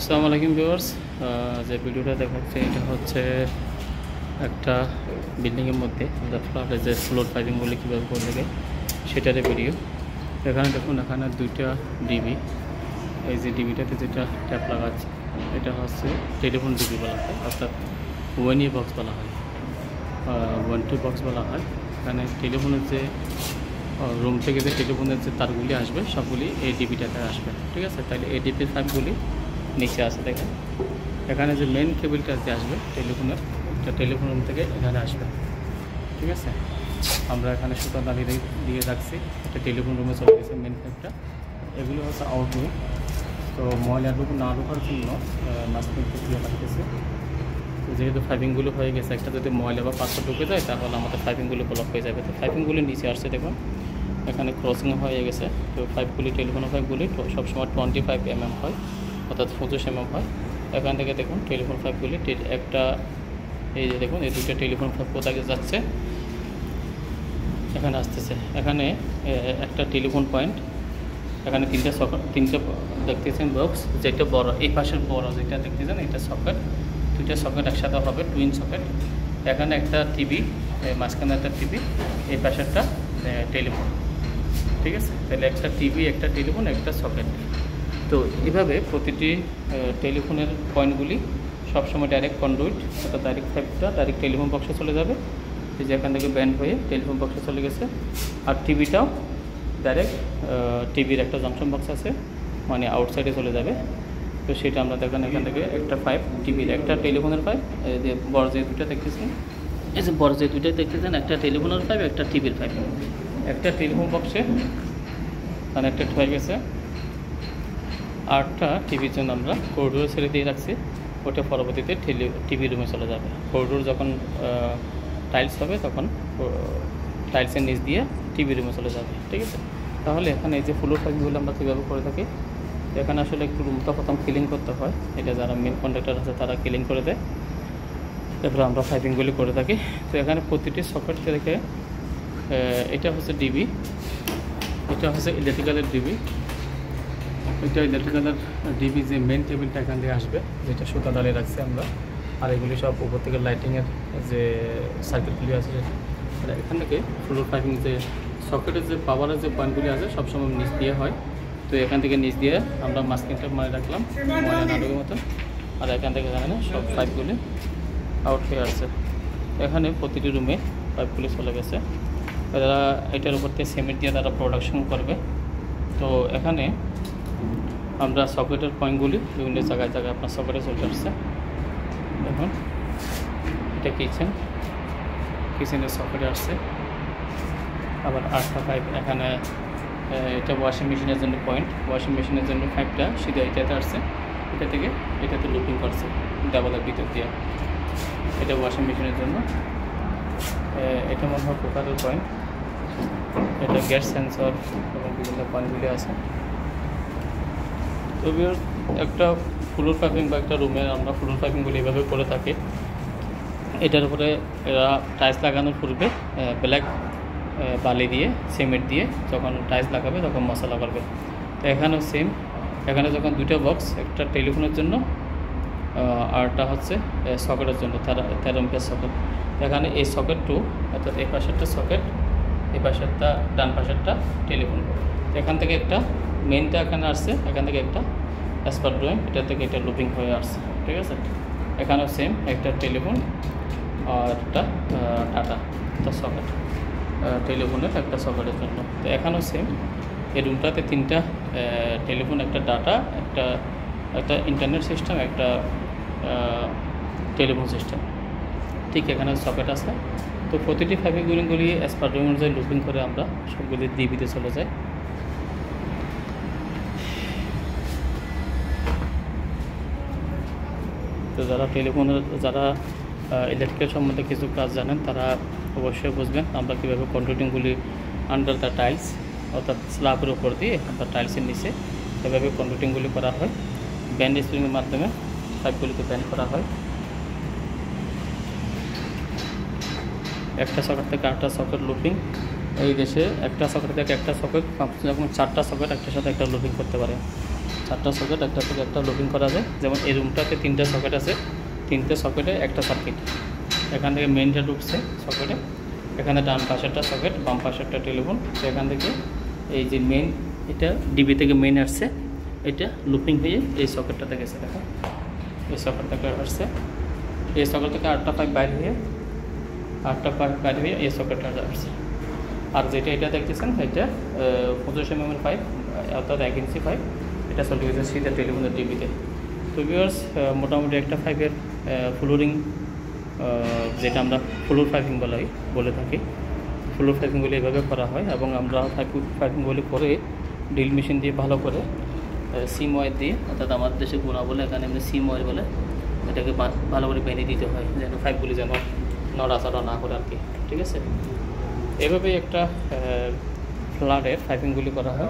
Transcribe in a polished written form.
আসসালামু আলাইকুম ভিউয়ার্স, যে ভিডিওটা দেখাচ্ছে এটা হচ্ছে একটা বিল্ডিংয়ের মধ্যে আমরা ফ্ল্যাটে যে ফ্লোর পাইপিংগুলি কীভাবে করে থাকে সেটার ভিডিও। এখানে দেখুন, এখানে দুইটা ডিবি, এই যে ডিবিটাতে যেটা ট্যাপ লাগাচ্ছে এটা হচ্ছে টেলিফোন ডিবি বলা হয়, অর্থাৎ ওয়ান বক্স বলা হয়, 1-2 বক্স বলা হয়। এখানে টেলিফোনের যে রুম থেকে যে টেলিফোনের যে তারগুলি আসবে সবগুলি এই ডিবিটাতে আসবে, ঠিক আছে। তাহলে এই ডিবির পাইপগুলি নিচে আছে, দেখেন এখানে যে মেন কেবলটা যে আসবে টেলিফোনের, এটা টেলিফোন রুম থেকে এখানে আসবে, ঠিক আছে। আমরা এখানে সুতা দাঁড়িয়ে দিয়ে রাখছি, এটা টেলিফোন রুমে চলে গেছে মেন পাইপটা। এগুলো হচ্ছে আউটডোর, তো ময়লা না ঢোকার জন্য মাঝখান প্রক্রিয়া লাগতেছে। তো যেহেতু পাইপিংগুলো হয়ে গেছে, একটা যদি ময়লা বা পাথর ঢুকে যায় তাহলে আমাদের পাইপিংগুলো ব্লক হয়ে যাবে। তো পাইপিংগুলো নিচে আসছে, দেখুন এখানে ক্রসিং হয়ে গেছে। তো পাইপগুলি টেলিফোনের পাইপগুলি সবসময় 25 mm হয়, অর্থাৎ 25 mm হয়। এখান থেকে দেখুন টেলিফোন পাইপগুলি একটা, এই যে দেখুন এই দুটো টেলিফোন পাইপ কোথায় যাচ্ছে, এখানে আসতেছে। এখানে একটা টেলিফোন পয়েন্ট, এখানে তিনটা দেখতেছেন বক্স, যেটা বড় এই পাশের বড় যেটা দেখতেছেন এটা সকেট, দুইটা সকেট একসাথে হবে, টুইন সকেট। এখানে একটা টিভি, মাঝখানে একটা টিভি, এই পাশেরটা টেলিফোন, ঠিক আছে। তাহলে একটা টিভি, একটা টেলিফোন, একটা সকেট। তো এভাবে প্রতিটি টেলিফোনের পয়েন্টগুলি সবসময় ডাইরেক্ট কন্ডুইট, অর্থাৎ ডাইরেক্ট পাইপটা ডাইরেক্ট টেলিফোন বক্সে চলে যাবে, এই যে এখান থেকে ব্যান্ড হয়ে টেলিফোন বক্সে চলে গেছে। আর টিভিটাও ডাইরেক্ট টিভির একটা জাংশন বক্স আছে, মানে আউটসাইডে চলে যাবে। তো সেটা আমরা দেখেন এখান থেকে একটা পাইপ টিভির, একটা টেলিফোনের পাইপ, এই যে বড় যে দুটো দেখতেছেন, এই যে বড় যে দুটো দেখতেছেন, একটা টেলিফোনের পাইপ, একটা টিভির পাইপ, একটা টেলিফোন বক্সে কানেক্টেড হয়ে গেছে। আরটা টিভির জন্য আমরা করিডোরে ছেড়ে দিয়ে রাখছি, ওটা পরবর্তীতে টিভি রুমে চলে যাবে। করিডোর যখন টাইলস হবে তখন টাইলসের নিচ দিয়ে টিভি রুমে চলে যাবে, ঠিক আছে। তাহলে এখানে এই যে ফ্লোর পাইপিংগুলো আমরা কীভাবে করে থাকি, এখানে আসলে একটু রুমটা প্রথম ক্লিন করতে হয়, এটা যারা মেন কন্ট্রাক্টর আছে তারা ক্লিন করে দেয়, তারপরে আমরা পাইপিংগুলি করে থাকি। তো এখানে প্রতিটি সকেট থেকে এটা হচ্ছে ডিবি, এটা হচ্ছে ইলেকট্রিক্যালের ডিবি, এটা ইলেকট্রিক্যালের ডিবি যে মেন টেবিলটা এখান থেকে আসবে, যেটা সুতা ডালিয়ে রাখছি আমরা। আর এগুলি সব উপর থেকে লাইটিংয়ের যে সার্কিটগুলি আছে, এখান থেকে ফ্লোর পাইপিং যে সকেটের যে পাওয়ারের যে পয়েন্টগুলি আছে সবসময় নিচ দিয়ে হয়। তো এখান থেকে নিচ দিয়ে আমরা মাঝখানটা মানে রাখলাম ময়লা নাটকের মতো, আর এখান থেকে এখানে সব পাইপগুলি আউট হয়ে আসছে। এখানে প্রতিটি রুমে পাইপগুলি চলে গেছে, তারা এটার উপর থেকে সিমেন্ট দিয়ে তারা প্রোডাকশন করবে। তো এখানে আমরা সকেটের পয়েন্টগুলি বিভিন্ন জায়গায় জায়গায় আপনার সকেটে চলে আসছে। দেখুন এটা কিচেনের সকেটে আসছে। আবার আটটা পাইপ এখানে, এটা ওয়াশিং মেশিনের জন্য পয়েন্ট, ওয়াশিং মেশিনের জন্য পাইপটা সিধা এটাতে আসছে, এটা থেকে এটাতে লুপিং করছে ডাবলের ভিতর দিয়ে, এটা ওয়াশিং মেশিনের জন্য। এটা মনে হয় কুকারের পয়েন্ট, এটা গ্যাস সেন্সর এবং বিভিন্ন পয়েন্টগুলি আছে। তবে একটা ফ্লোর পাইপিং বা একটা রুমে আমরা ফ্লোর পাইপিংগুলি এভাবে করে থাকি। এটার উপরে এরা টাইলস লাগানোর পূর্বে ব্ল্যাক বালি দিয়ে সিমেন্ট দিয়ে যখন টাইলস লাগাবে তখন মশলা করবে। তো এখানেও সেম, এখানে যখন দুটো বক্স, একটা টেলিফোনের জন্য আরটা হচ্ছে সকেটের জন্য, 13 এমপিয়ার সকেট। এখানে এই সকেট টু, অর্থাৎ এই পাশেরটা সকেট, এই পাশেরটা ডান পাশেরটা টেলিফোন। এখান থেকে একটা মেইনটা এখানে আসছে, এখান থেকে একটা অ্যাসপার ড্রয়িং, এটা থেকে এটা লুপিং হয়ে আসছে, ঠিক আছে। এখানেও সেম, একটা টেলিফোন আর একটা ডাটা, একটা সকেট টেলিফোনের, একটা সকেটের জন্য। তো এখানেও সেম, এই রুমটাতে 3টা টেলিফোন, একটা ডাটা, একটা ইন্টারনেট সিস্টেম, একটা টেলিফোন সিস্টেম, ঠিক এখানে সকেট আছে। তো প্রতিটি পাইপিংগুলি অ্যাসপার ড্রয়িং অনুযায়ী লুপিং করে আমরা সবগুলি ডিবিতে চলে যাই। তো যারা টেলিফোনের, যারা ইলেকট্রিক্যাল সম্বন্ধে কিছু কাজ জানেন তারা অবশ্যই বুঝবেন আমরা কীভাবে কন্ডুইটিংগুলি আন্ডার দ্য টাইলস, অর্থাৎ স্ল্যাবের উপর দিয়ে আমরা টাইলসের নিচে এভাবে কন্ডুইটিংগুলি করা হয়। ব্যান্ড স্প্রিংয়ের মাধ্যমে পাইপগুলিকে ব্যান্ড করা হয়। একটা সকেট থেকে আটটা সকেট লুপিং, এই দেশে একটা সকেট থেকে একটা সকেট যখন 4টা সকেট একটার সাথে একটা লুপিং করতে পারে। 4টা সকেট, একটা থেকে একটা লুপিং করা যায়। যেমন এই রুমটাতে 3টা সকেট আছে, 3টে সকেটে একটা সার্কিট। এখান থেকে মেইনটা ঢুকছে সকেটে, এখানে ডান পাশেরটা সকেট, বাম পাশেরটা টেলিফোন। তো এখান থেকে এই যে মেইন, এটা ডিবি থেকে মেইন আসছে, এটা লুপিং হয়ে এই সকেটটাতে গেছে। দেখো এই সকেট থেকে আসছে, এই সকেট থেকে 8টা পাইপ বাইরে হয়ে এই সকেটটা আসছে। আর যেটা এটা দেখতেছেন এটা 25 mm পাইপ, অর্থাৎ 1 ইঞ্চি পাইপ, এটা চলে গেছে সিধা টেলিফোনের ডিবিতে। তো ভিউয়ার্স, মোটামুটি একটা পাইপের ফ্লোরিং, যেটা আমরা ফ্লোর পাইপিং বলে থাকি, ফ্লোর পাইপিংগুলি এভাবে করা হয়। এবং আমরা পাইপিংগুলি করে ড্রিল মেশিন দিয়ে ভালো করে সিম ওয়ার দিয়ে, অর্থাৎ আমাদের দেশে গুণা বলে, এখানে এমনি সিম ওয়ার বলে, এটাকে ভালো করে বেঁধে দিতে হয় যেন পাইপগুলি যেন নড়াচড়া না করে আর কি। ঠিক আছে, এভাবেই একটা ফ্ল্যাটের পাইপিংগুলি করা হয়।